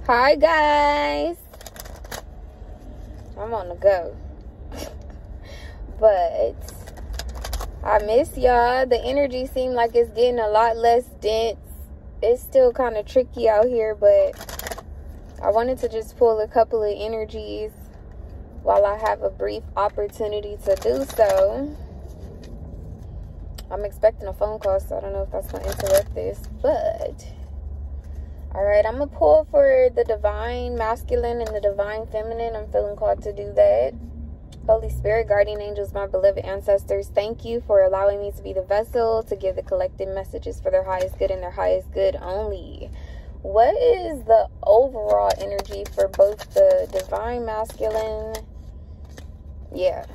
Hi guys, I'm on the go. But I miss y'all. The energy seems like it's getting a lot less dense. It's still kind of tricky out here, but I wanted to just pull a couple of energies while I have a brief opportunity to do so. I'm expecting a phone call, so I don't know if that's going to interrupt this, but all right, I'm going to pull for the divine masculine and the divine feminine. I'm feeling called to do that. Holy Spirit, guardian angels, my beloved ancestors, thank you for allowing me to be the vessel to give the collective messages for their highest good and their highest good only. What is the overall energy for both the divine masculine? Yeah.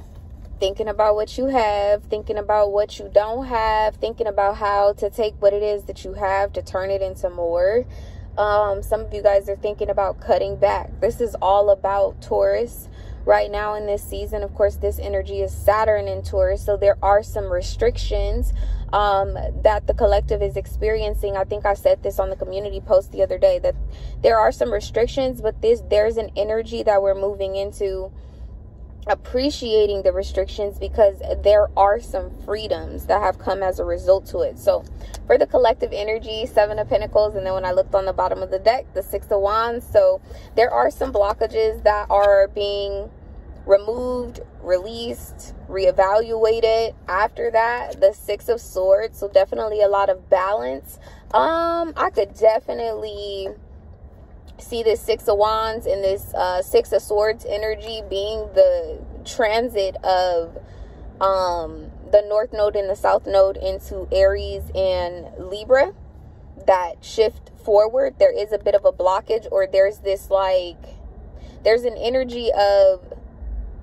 Thinking about what you have, thinking about what you don't have, thinking about how to take what it is that you have to turn it into more. Some of you guys are thinking about cutting back. This is all about Taurus right now in this season. Of course, this energy is Saturn in Taurus, so there are some restrictions that the collective is experiencing. I think I said this on the community post the other day, that there are some restrictions, but there's an energy that we're moving into appreciating the restrictions, because there are some freedoms that have come as a result to it. So for the collective energy, 7 of Pentacles, and then when I looked on the bottom of the deck, the 6 of Wands. So there are some blockages that are being removed, released, reevaluated. After that, the 6 of Swords. So definitely a lot of balance. I could definitely see this 6 of Wands and this 6 of Swords energy being the transit of the North Node and the South Node into Aries and Libra. That shift forward, there is a bit of a blockage, or there's this there's an energy of,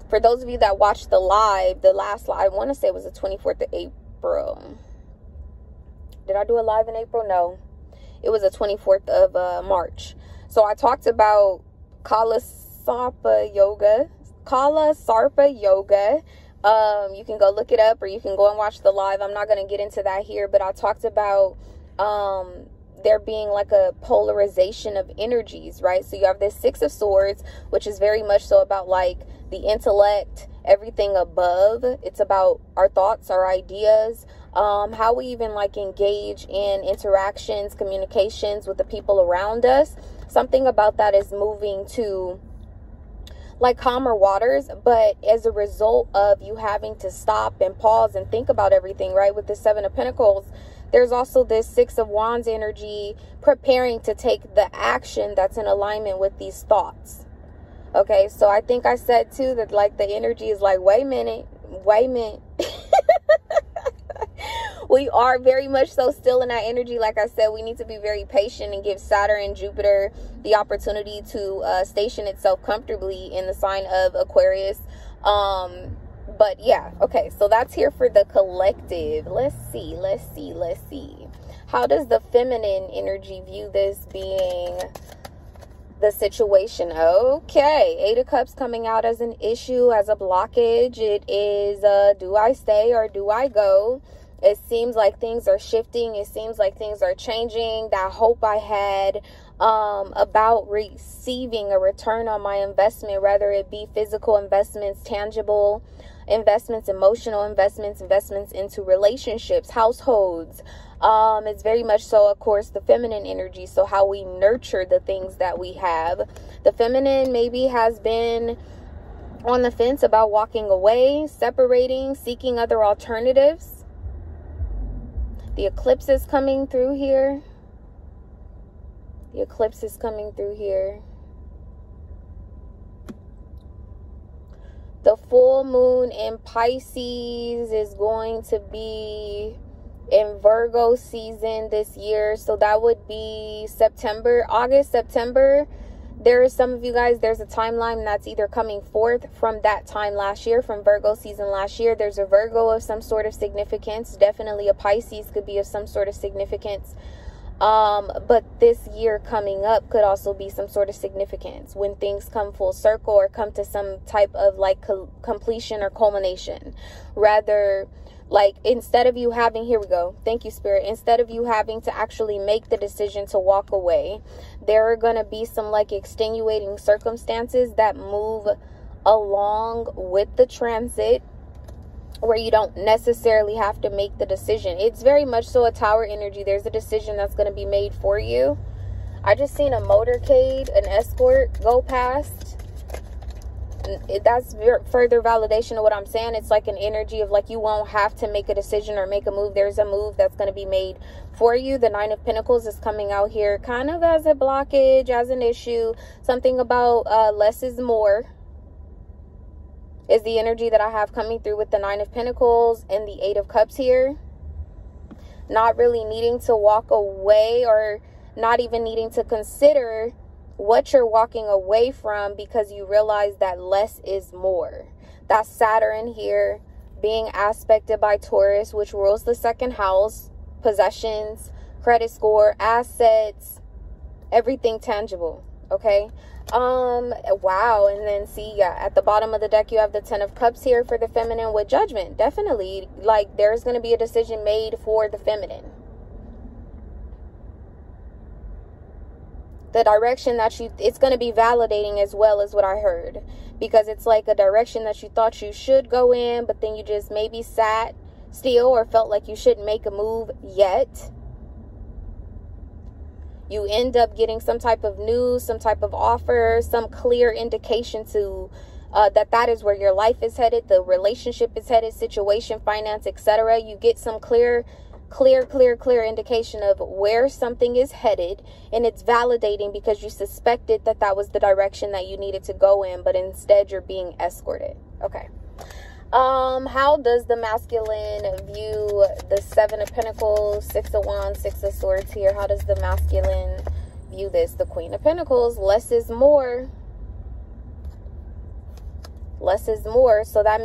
for those of you that watched the last live, I want to say it was the 24th of April. Did I do a live in April? No, it was the 24th of March. So I talked about Kala Sarpa Yoga. You can go look it up, or you can go and watch the live. I'm not going to get into that here, but I talked about there being like a polarization of energies, right? So you have this 6 of Swords, which is very much so about like the intellect, everything above. It's about our thoughts, our ideas, how we even like engage in interactions, communications with the people around us. Something about that is moving to like calmer waters, but as a result of you having to stop and pause and think about everything, right? With the 7 of Pentacles, there's also this 6 of Wands energy preparing to take the action that's in alignment with these thoughts. Okay, so I think I said too that like the energy is like, wait a minute. We are very much so still in that energy. Like I said, we need to be very patient and give Saturn and Jupiter the opportunity to station itself comfortably in the sign of Aquarius. But yeah, okay, so that's here for the collective. Let's see. How does the feminine energy view this being the situation? Okay, 8 of Cups coming out as an issue, as a blockage. It is do I stay or do I go? It seems like things are shifting. It seems like things are changing. That hope I had about receiving a return on my investment, whether it be physical investments, tangible investments, emotional investments, investments into relationships, households. It's very much so, of course, the feminine energy. So how we nurture the things that we have. The feminine maybe has been on the fence about walking away, separating, seeking other alternatives. The eclipse is coming through here. The full moon in Pisces is going to be in Virgo season this year. So that would be August, September. There are some of you guys, there's a timeline that's either coming forth from that time last year, from Virgo season last year. There's a Virgo of some sort of significance. Definitely a Pisces could be of some sort of significance. But this year coming up could also be some sort of significance when things come full circle or come to some type of like completion or culmination. Rather, Like, instead of you having, here we go, thank you, Spirit, instead of you having to actually make the decision to walk away, there are going to be some like extenuating circumstances that move along with the transit, where you don't necessarily have to make the decision. It's very much so a Tower energy. There's a decision that's going to be made for you. I just seen a motorcade, an escort go past. That's further validation of what I'm saying. It's like an energy of like, you won't have to make a decision or make a move. There's a move that's going to be made for you. The Nine of Pentacles is coming out here kind of as a blockage, as an issue. Something about less is more is the energy that I have coming through with the Nine of Pentacles and the Eight of Cups here. Not really needing to walk away, or not even needing to consider what you're walking away from, because you realize that less is more. That's Saturn here being aspected by Taurus, which rules the second house, possessions, credit score, assets, everything tangible. Okay. Wow. And then see, yeah, at the bottom of the deck, you have the Ten of Cups here for the feminine with Judgment. Definitely, like, there's going to be a decision made for the feminine. The direction that it's going to be validating as well, as what I heard, because it's like a direction that you thought you should go in, but then you just maybe sat still or felt like you shouldn't make a move yet. You end up getting some type of news, some type of offer, some clear indication to that is where your life is headed, the relationship is headed, situation, finance, etc. You get some clear indication of where something is headed, and it's validating because you suspected that was the direction that you needed to go in, but instead you're being escorted. Okay. How does the masculine view the Seven of Pentacles, Six of Wands, Six of Swords here? How does the masculine view this? The Queen of Pentacles, less is more. Less is more. So that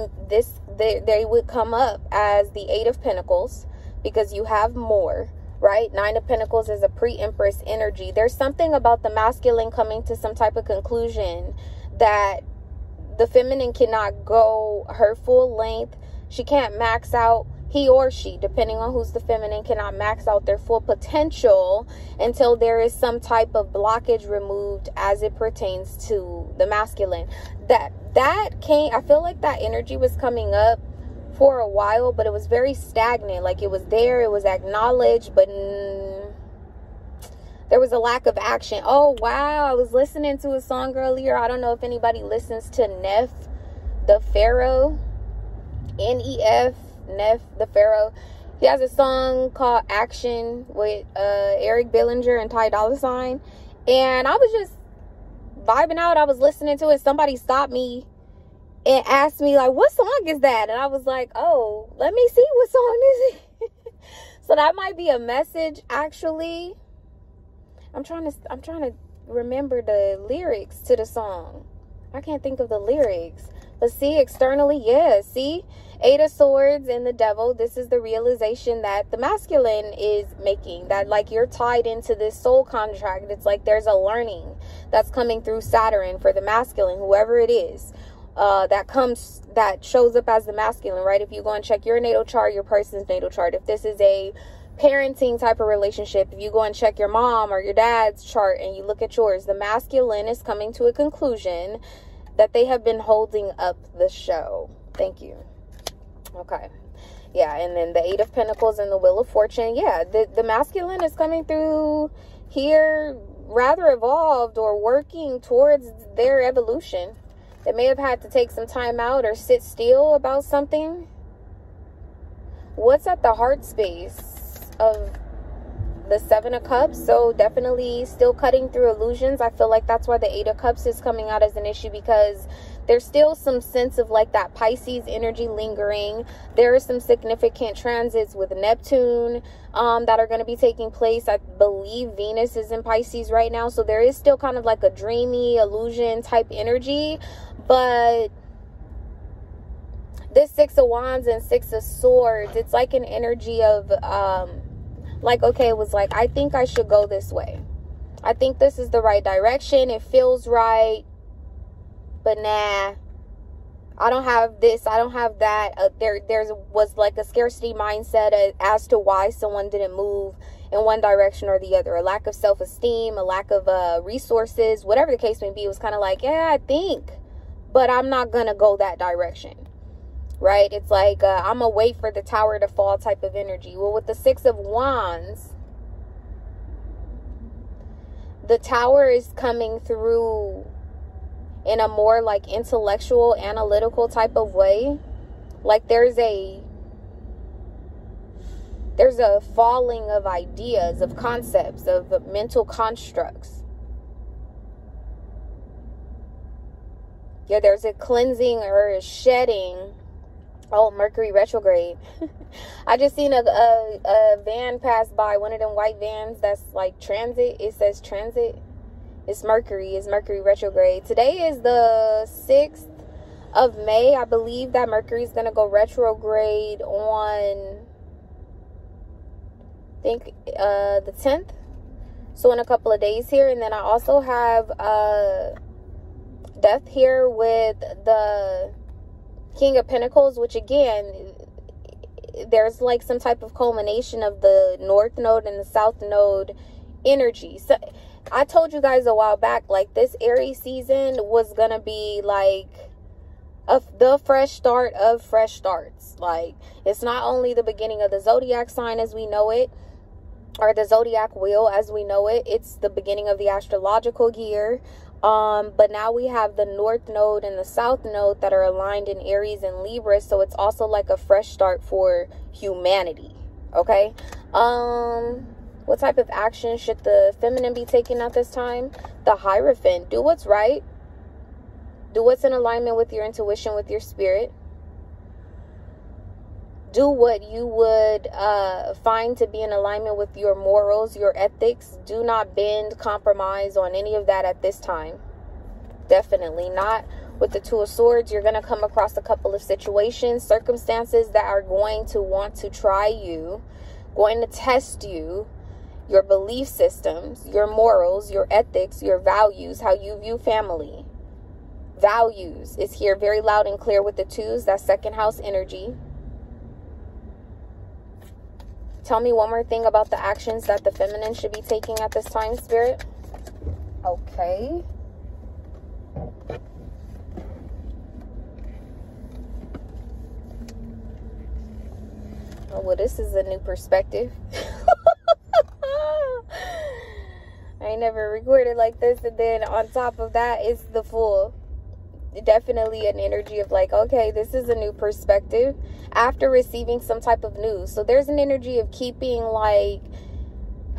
they would come up as the Eight of Pentacles, because you have more, right? Nine of Pentacles is a pre-Empress energy. There's something about the masculine coming to some type of conclusion that the feminine cannot go her full length. She can't max out, he or she, depending on who's the feminine, cannot max out their full potential until there is some type of blockage removed as it pertains to the masculine. I feel like that energy was coming up for a while, but it was very stagnant. Like, it was there, it was acknowledged, but there was a lack of action. Oh wow, I was listening to a song earlier. I don't know if anybody listens to Neff the Pharaoh, N-E-F, Neff the Pharaoh. He has a song called Action with Eric Bellinger and Ty Dolla $ign, and I was just vibing out. I was listening to it. Somebody stopped me and asked me, like, what song is that? And I was like, oh, let me see, what song is it? So that might be a message, actually. I'm trying to remember the lyrics to the song. I can't think of the lyrics. But see, externally, yeah, see? Eight of Swords and the Devil. This is the realization that the masculine is making. That, like, you're tied into this soul contract. It's like there's a learning that's coming through Saturn for the masculine, whoever it is. That shows up as the masculine, right? If you go and check your natal chart, your person's natal chart, if this is a parenting type of relationship, if you go and check your mom or your dad's chart and you look at yours, the masculine is coming to a conclusion that they have been holding up the show. Thank you. Okay. Yeah, and then the Eight of Pentacles and the Wheel of Fortune. Yeah, the masculine is coming through here rather evolved or working towards their evolution. They may have had to take some time out or sit still about something. What's at the heart space of the Seven of Cups? So definitely still cutting through illusions. I feel like that's why the Eight of Cups is coming out as an issue, because there's still some sense of like that Pisces energy lingering. There are some significant transits with Neptune that are going to be taking place. I believe Venus is in Pisces right now. So there is still kind of like a dreamy illusion type energy. But this Six of Wands and Six of Swords, it's like an energy of like, okay, it was like, I think I should go this way. I think this is the right direction. It feels right. But nah, I don't have this, I don't have that. There was like a scarcity mindset as to why someone didn't move in one direction or the other. A lack of self-esteem, a lack of resources, whatever the case may be. It was kind of like, yeah, I think, but I'm not going to go that direction, right? It's like, I'm going to wait for the tower to fall type of energy. Well, with the Six of Wands, the tower is coming through in a more like intellectual, analytical type of way. Like there's a falling of ideas, of concepts, of mental constructs. Yeah, there's a cleansing or a shedding. Oh, Mercury retrograde. I just seen a van pass by, one of them white vans that's like transit. It says transit. It's Mercury retrograde. Today is the 6th of May. I believe that Mercury is going to go retrograde on, I think, the 10th. So in a couple of days here. And then I also have Death here with the King of Pentacles, which again, there's like some type of culmination of the North Node and the South Node energy. So I told you guys a while back, like this Aries season was gonna be like the fresh start of fresh starts. Like it's not only the beginning of the zodiac sign as we know it, or the zodiac wheel as we know it, it's the beginning of the astrological year. But now we have the North Node and the South Node that are aligned in Aries and Libra, so it's also like a fresh start for humanity. Okay. What type of action should the feminine be taking at this time? The Hierophant. Do what's right. Do what's in alignment with your intuition, with your spirit. Do what you would find to be in alignment with your morals, your ethics. Do not bend, compromise on any of that at this time. Definitely not. With the Two of Swords, you're going to come across a couple of situations, circumstances that are going to want to try you, going to test you, your belief systems, your morals, your ethics, your values, how you view family. Values is here very loud and clear with the twos. That's second house energy. Tell me one more thing about the actions that the feminine should be taking at this time, Spirit. Okay. Oh, well, this is a new perspective. I ain't never recorded like this. And then on top of that is the Fool. Definitely an energy of like, okay, this is a new perspective after receiving some type of news. So there's an energy of keeping like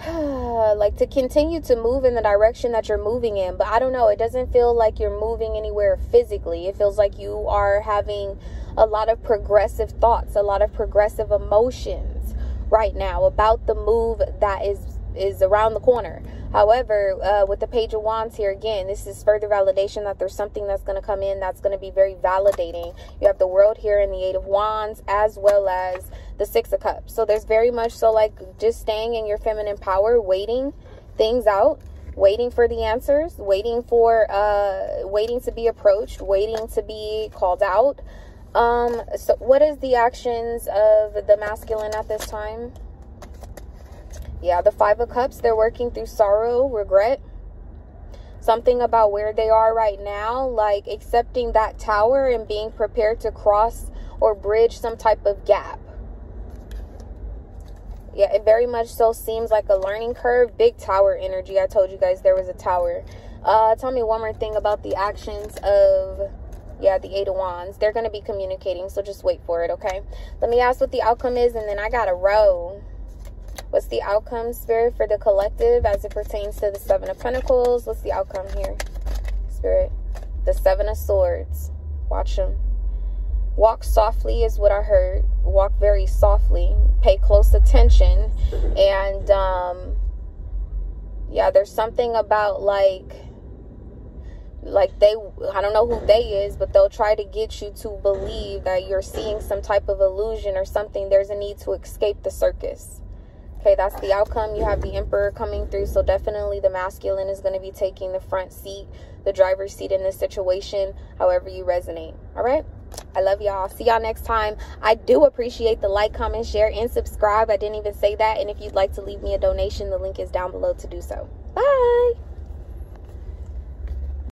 to continue to move in the direction that you're moving in. But I don't know, it doesn't feel like you're moving anywhere physically. It feels like you are having a lot of progressive thoughts, a lot of progressive emotions right now about the move that is around the corner. However, with the Page of Wands here, again, this is further validation that there's something that's going to come in that's going to be very validating. You have the World here and the Eight of Wands, as well as the Six of Cups. So there's very much so like just staying in your feminine power, waiting things out, waiting for the answers, waiting to be approached, waiting to be called out. So what is the actions of the masculine at this time? Yeah, the Five of Cups, they're working through sorrow, regret. Something about where they are right now, like accepting that tower and being prepared to cross or bridge some type of gap. Yeah, it very much so seems like a learning curve. Big tower energy. I told you guys there was a tower. Tell me one more thing about the actions of, yeah, the Eight of Wands. They're going to be communicating, so just wait for it, okay? Let me ask what the outcome is, and then I got to roll. What's the outcome, Spirit, for the collective as it pertains to the Seven of Pentacles? What's the outcome here, Spirit? The Seven of Swords. Watch them. Walk softly is what I heard. Walk very softly. Pay close attention. And, yeah, there's something about, like they, I don't know who they is, but they'll try to get you to believe that you're seeing some type of illusion or something. There's a need to escape the circus. Okay, that's the outcome. You have the Emperor coming through, so definitely the masculine is going to be taking the front seat, the driver's seat in this situation, however you resonate. All right? I love y'all. See y'all next time. I do appreciate the like, comment, share, and subscribe. I didn't even say that. And if you'd like to leave me a donation, the link is down below to do so. Bye.